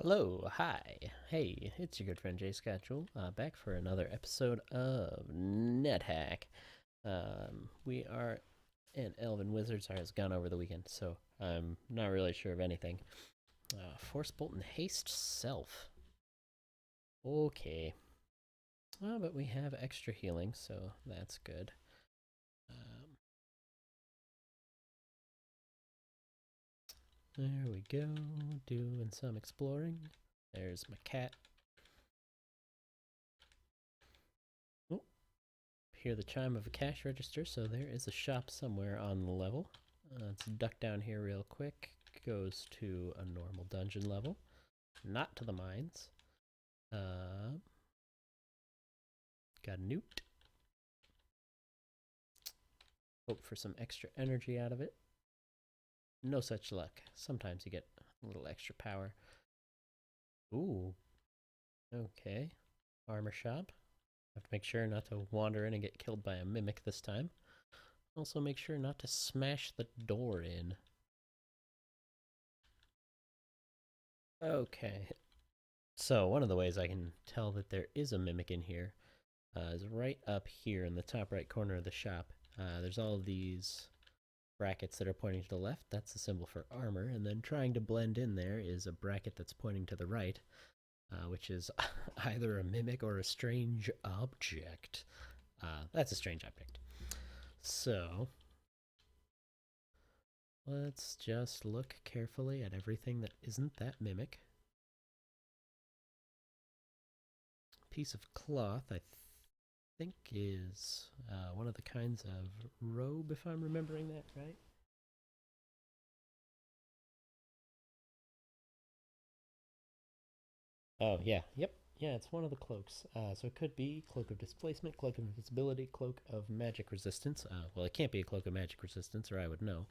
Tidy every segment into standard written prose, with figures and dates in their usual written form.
Hello, hi, hey, it's your good friend Jay Scatchel, back for another episode of NetHack. We are an Elven Wizards. I was gone over the weekend, so I'm not really sure of anything. Force Bolt and Haste Self. Okay. But we have extra healing, so that's good. Um, there we go, doing some exploring. There's my cat. Oh, hear the chime of a cash register, so there is a shop somewhere on the level. Let's duck down here real quick. Goes to a normal dungeon level, not to the mines. Got a newt. Hope for some extra energy out of it. No such luck. Sometimes you get a little extra power. Ooh, okay. Armor shop. Have to make sure not to wander in and get killed by a mimic this time. Also, make sure not to smash the door in. Okay. So, one of the ways I can tell that there is a mimic in here is right up here in the top right corner of the shop. There's all of these brackets that are pointing to the left. That's the symbol for armor. And then trying to blend in there is a bracket that's pointing to the right, which is either a mimic or a strange object. That's a strange object. So let's just look carefully at everything that isn't that mimic. Piece of cloth, I think, is one of the kinds of robe, if I'm remembering that right. Oh, yeah, yep. Yeah, it's one of the cloaks. So it could be Cloak of Displacement, Cloak of Invisibility, Cloak of Magic Resistance. Well, it can't be a Cloak of Magic Resistance, or I would know.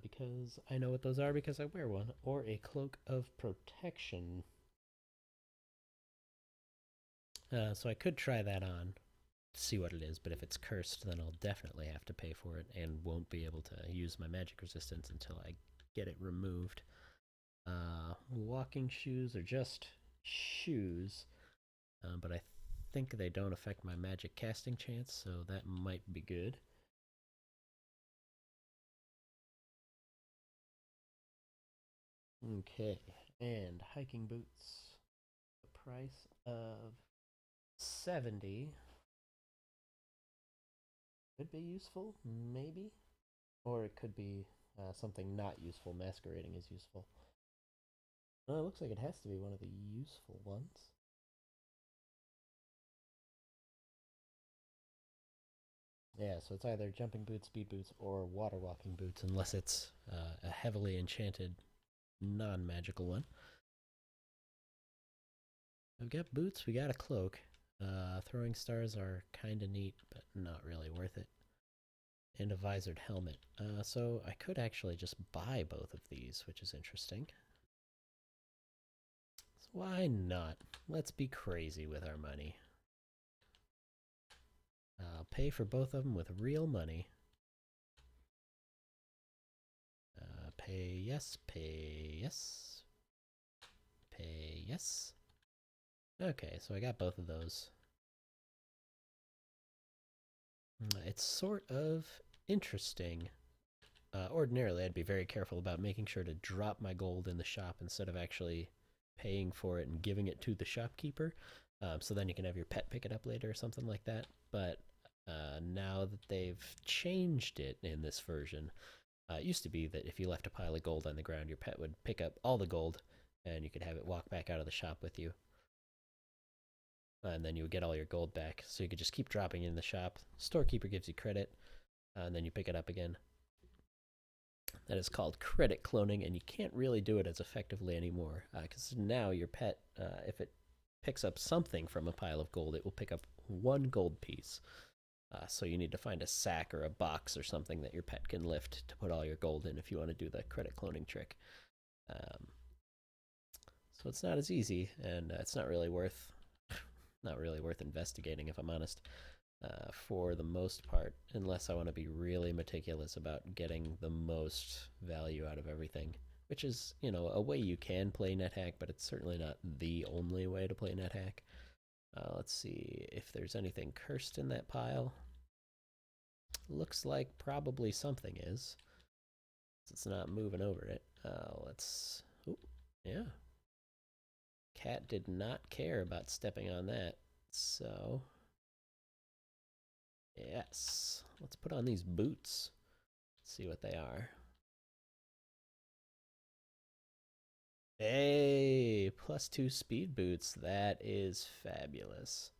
Because I know what those are because I wear one. Or a Cloak of Protection. So I could try that on, see what it is, but if it's cursed, then I'll definitely have to pay for it and won't be able to use my magic resistance until I get it removed. Walking shoes are just shoes, but I think they don't affect my magic casting chance, so that might be good. Okay, and hiking boots, the price of 70 could be useful, maybe, or it could be something not useful. Masquerading is useful. Well, it looks like it has to be one of the useful ones. Yeah, so it's either jumping boots, speed boots, or water walking boots, unless it's a heavily enchanted non magical one. We've got boots, we got a cloak. Throwing stars are kind of neat, but not really worth it. And a visored helmet. So I could actually just buy both of these, which is interesting. So why not? Let's be crazy with our money. I'll pay for both of them with real money. Pay yes, pay yes, pay yes. Okay, so I got both of those. It's sort of interesting. Ordinarily, I'd be very careful about making sure to drop my gold in the shop instead of actually paying for it and giving it to the shopkeeper. So then you can have your pet pick it up later or something like that. But now that they've changed it in this version, it used to be that if you left a pile of gold on the ground, your pet would pick up all the gold and you could have it walk back out of the shop with you. And then you would get all your gold back. So you could just keep dropping it in the shop. Storekeeper gives you credit, and then you pick it up again. That is called credit cloning, and you can't really do it as effectively anymore. Because now your pet, if it picks up something from a pile of gold, it will pick up one gold piece. So you need to find a sack or a box or something that your pet can lift to put all your gold in if you want to do the credit cloning trick. Um, so it's not as easy, and it's not really worth investigating if I'm honest. For the most part, unless I want to be really meticulous about getting the most value out of everything. which is, you know, a way you can play NetHack, but it's certainly not the only way to play NetHack. Let's see if there's anything cursed in that pile. Looks like probably something is. It's not moving over it. Let's... Ooh, yeah. Cat did not care about stepping on that. So... Yes. Let's put on these boots. See what they are. Hey, +2 speed boots. That is fabulous.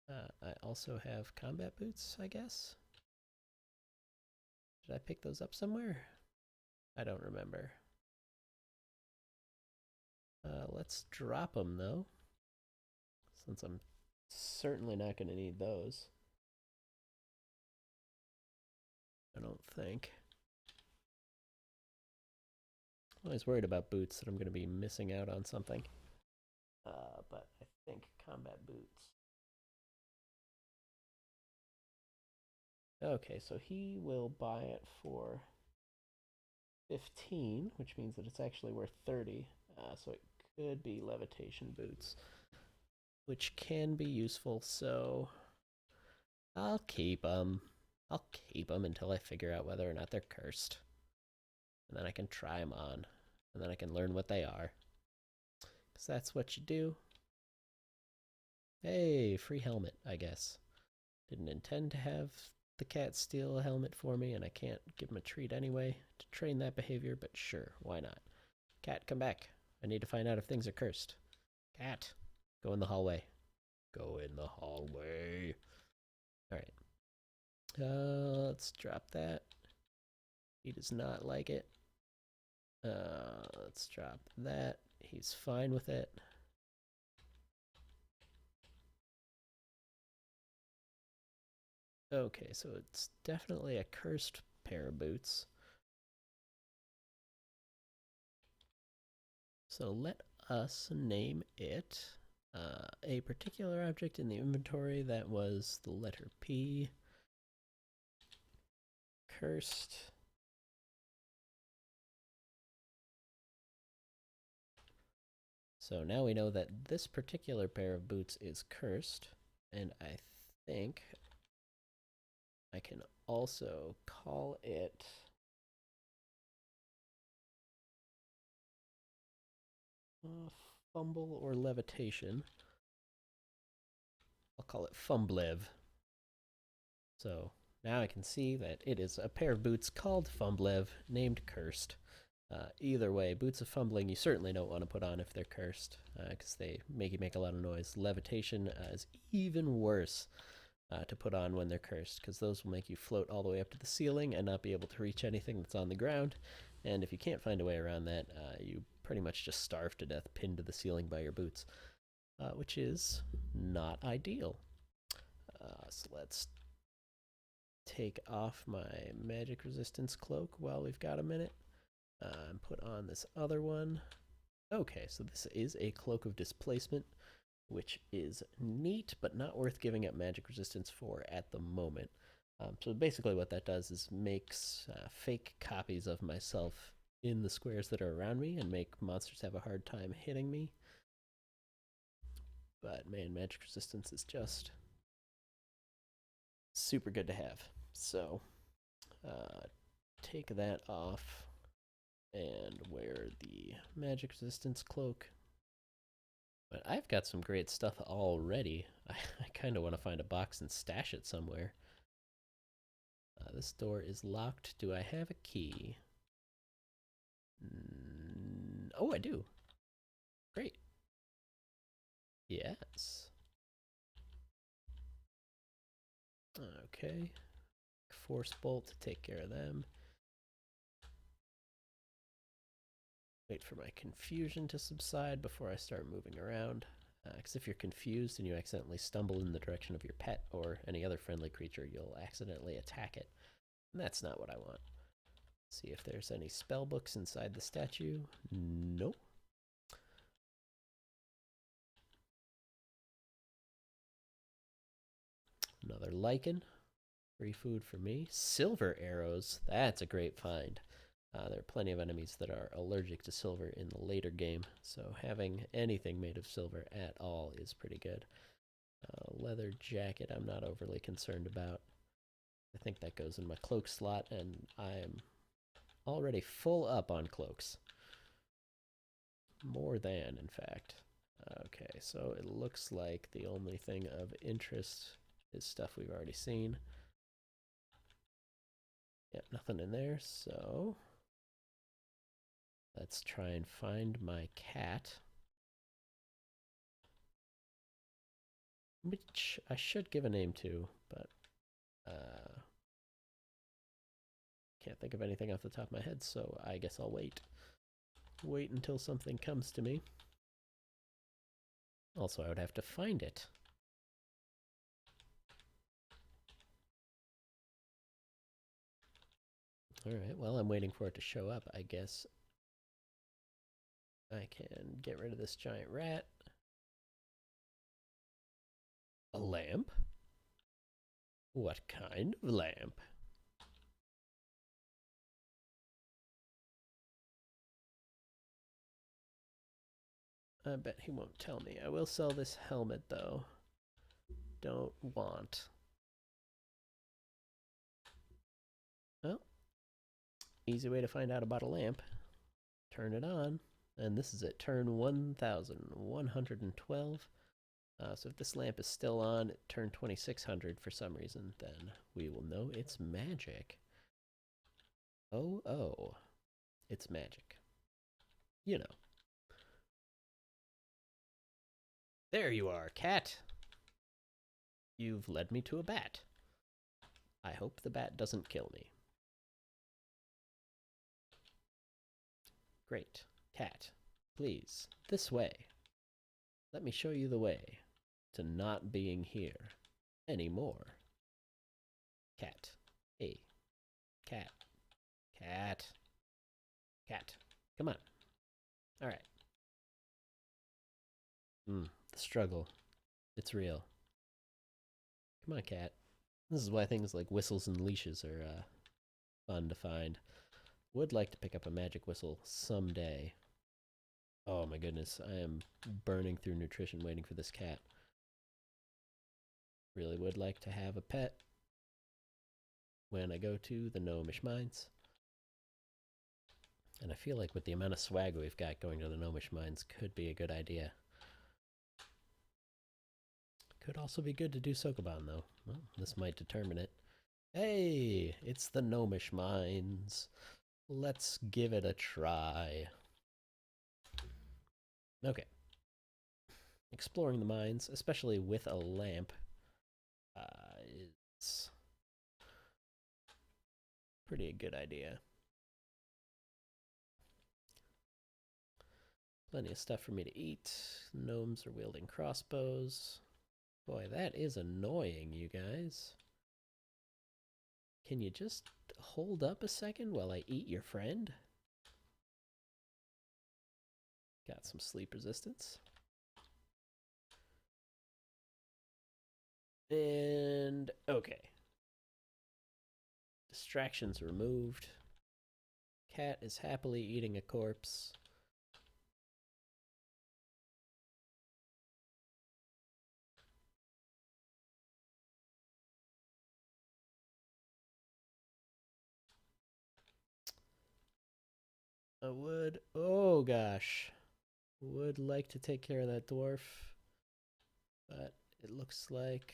I also have combat boots, I guess. Did I pick those up somewhere? I don't remember. Let's drop them, though, since I'm certainly not going to need those. I don't think. I'm always worried about boots that I'm going to be missing out on something. But I think combat boots. Okay, so he will buy it for 15, which means that it's actually worth 30. So it could be levitation boots, which can be useful, so I'll keep them. I'll keep them until I figure out whether or not they're cursed. And then I can try them on, and then I can learn what they are. Because that's what you do. Hey, free helmet, I guess. Didn't intend to have the cat steal a helmet for me, and I can't give him a treat anyway to train that behavior, but sure, why not? Cat, come back. I need to find out if things are cursed. Cat, go in the hallway. Go in the hallway. Alright. Let's drop that. He does not like it. Let's drop that. He's fine with it. Okay, so it's definitely a cursed pair of boots. So let us name it a particular object in the inventory that was the letter P. Cursed. So now we know that this particular pair of boots is cursed, and I think I can also call it fumble or levitation. I'll call it Fumblev. So now I can see that it is a pair of boots called Fumblev, named Cursed. Either way, boots of fumbling you certainly don't want to put on if they're cursed, because they make you make a lot of noise. Levitation is even worse to put on when they're cursed, because those will make you float all the way up to the ceiling and not be able to reach anything that's on the ground. And if you can't find a way around that, you pretty much just starve to death pinned to the ceiling by your boots, which is not ideal. So let's take off my magic resistance cloak while we've got a minute. And put on this other one. Okay, so this is a cloak of displacement, which is neat, but not worth giving up magic resistance for at the moment. So basically what that does is makes fake copies of myself in the squares that are around me and make monsters have a hard time hitting me. But man, magic resistance is just super good to have. So take that off and wear the magic resistance cloak. But I've got some great stuff already. I kind of want to find a box and stash it somewhere. This door is locked. Do I have a key? Oh, I do. Great. Yes. Okay. Force bolt to take care of them. Wait for my confusion to subside before I start moving around. Because if you're confused and you accidentally stumble in the direction of your pet or any other friendly creature, you'll accidentally attack it. And that's not what I want. See if there's any spell books inside the statue. Nope. Another lichen. Free food for me. Silver arrows. That's a great find. There are plenty of enemies that are allergic to silver in the later game, so having anything made of silver at all is pretty good. Leather jacket I'm not overly concerned about. I think that goes in my cloak slot, and I'm already full up on cloaks. More than, in fact. Okay, so it looks like the only thing of interest is stuff we've already seen. Yep, nothing in there, so let's try and find my cat. Which I should give a name to, but can't think of anything off the top of my head, so I guess I'll wait. Wait until something comes to me. Also, I would have to find it. Alright, well, I'm waiting for it to show up. I guess I can get rid of this giant rat. A lamp? What kind of lamp? I bet he won't tell me. I will sell this helmet, though. Don't want. Well, easy way to find out about a lamp. Turn it on. And this is at turn 1112. So if this lamp is still on at turn 2600 for some reason, then we will know it's magic. Oh, it's magic. You know. There you are, cat. You've led me to a bat. I hope the bat doesn't kill me. Great. Cat, please, this way. Let me show you the way to not being here anymore. Cat. Hey. Cat. Cat. Cat. Come on. Alright. The struggle. It's real. Come on, cat. This is why things like whistles and leashes are fun to find. Would like to pick up a magic whistle someday. Oh my goodness, I am burning through nutrition waiting for this cat. Really would like to have a pet when I go to the Gnomish Mines. And I feel like with the amount of swag we've got, going to the Gnomish Mines could be a good idea. Could also be good to do Sokoban, though. Well, this might determine it. Hey, it's the Gnomish Mines. Let's give it a try. Okay. Exploring the mines, especially with a lamp, is pretty a good idea. Plenty of stuff for me to eat. Gnomes are wielding crossbows. Boy, that is annoying, you guys. Can you just hold up a second while I eat your friend? Got some sleep resistance. And okay. Distractions removed. Cat is happily eating a corpse. I would, oh gosh, would like to take care of that dwarf, but it looks like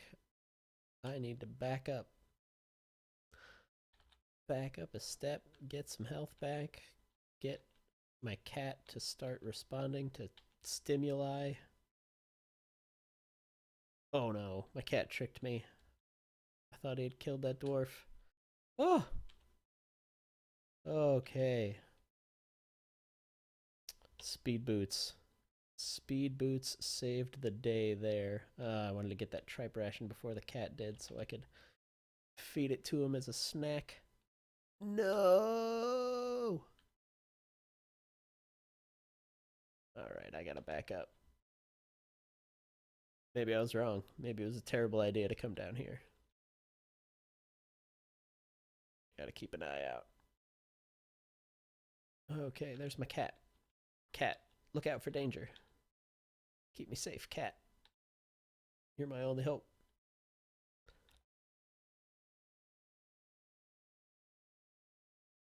I need to back up. Back up a step, get some health back, get my cat to start responding to stimuli. Oh no, my cat tricked me. I thought he had killed that dwarf. Oh! Okay. Speed boots. Speed boots saved the day there. I wanted to get that tripe ration before the cat did so I could feed it to him as a snack. No! Alright, I gotta back up. Maybe I was wrong. Maybe it was a terrible idea to come down here. Gotta keep an eye out. Okay, there's my cat. Cat, look out for danger. Keep me safe, cat. You're my only hope.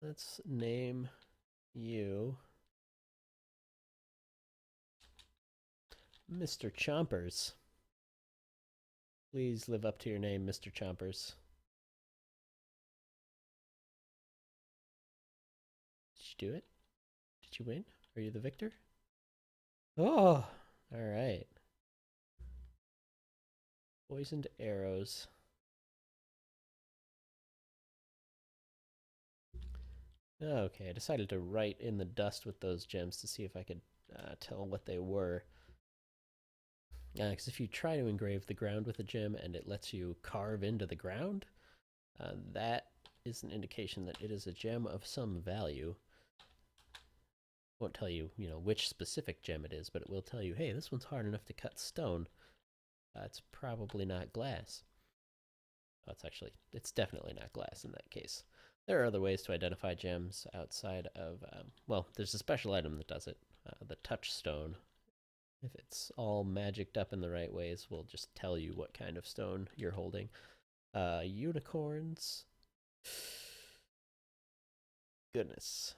Let's name you Mr. Chompers. Please live up to your name, Mr. Chompers. Did you do it? Did you win? Are you the victor? Oh, all right. Poisoned arrows. Okay, I decided to write in the dust with those gems to see if I could tell what they were. Because if you try to engrave the ground with a gem and it lets you carve into the ground, that is an indication that it is a gem of some value. Won't tell you, which specific gem it is, but it will tell you, hey, this one's hard enough to cut stone. It's probably not glass. Oh, it's definitely not glass in that case. There are other ways to identify gems outside of, well, there's a special item that does it, the touchstone. If it's all magicked up in the right ways, we'll just tell you what kind of stone you're holding. Unicorns. Goodness.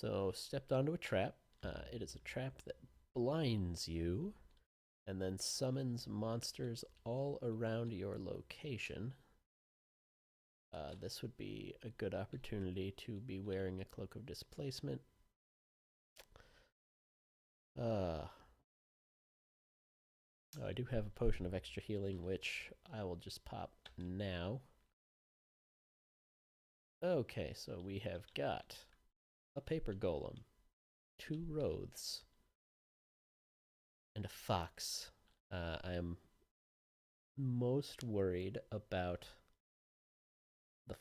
So, stepped onto a trap. It is a trap that blinds you and then summons monsters all around your location. This would be a good opportunity to be wearing a cloak of displacement. Oh, I do have a potion of extra healing, which I will just pop now. Okay, so we have got a paper golem, 2 Wraiths, and a fox. I am most worried about the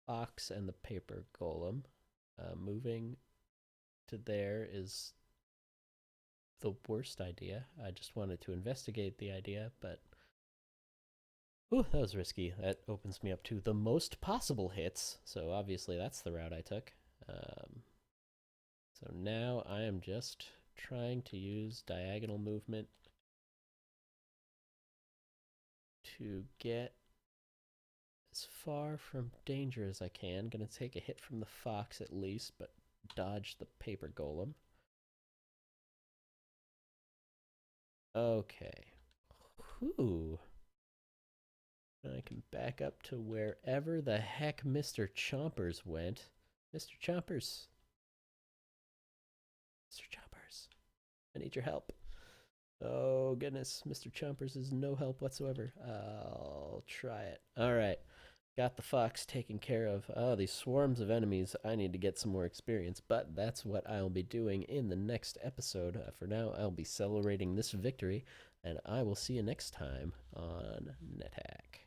fox and the paper golem. Moving to there is the worst idea. I just wanted to investigate the idea, but ooh, that was risky. That opens me up to the most possible hits, so obviously that's the route I took. So now I am just trying to use diagonal movement to get as far from danger as I can. Gonna take a hit from the fox at least, but dodge the paper golem. Okay. Whew. I can back up to wherever the heck Mr. Chompers went. Mr. Chompers. Mr. Chompers. I need your help. Oh, goodness. Mr. Chompers is no help whatsoever. I'll try it. All right. Got the fox taken care of. Oh, these swarms of enemies. I need to get some more experience, but that's what I'll be doing in the next episode. For now, I'll be celebrating this victory, and I will see you next time on NetHack.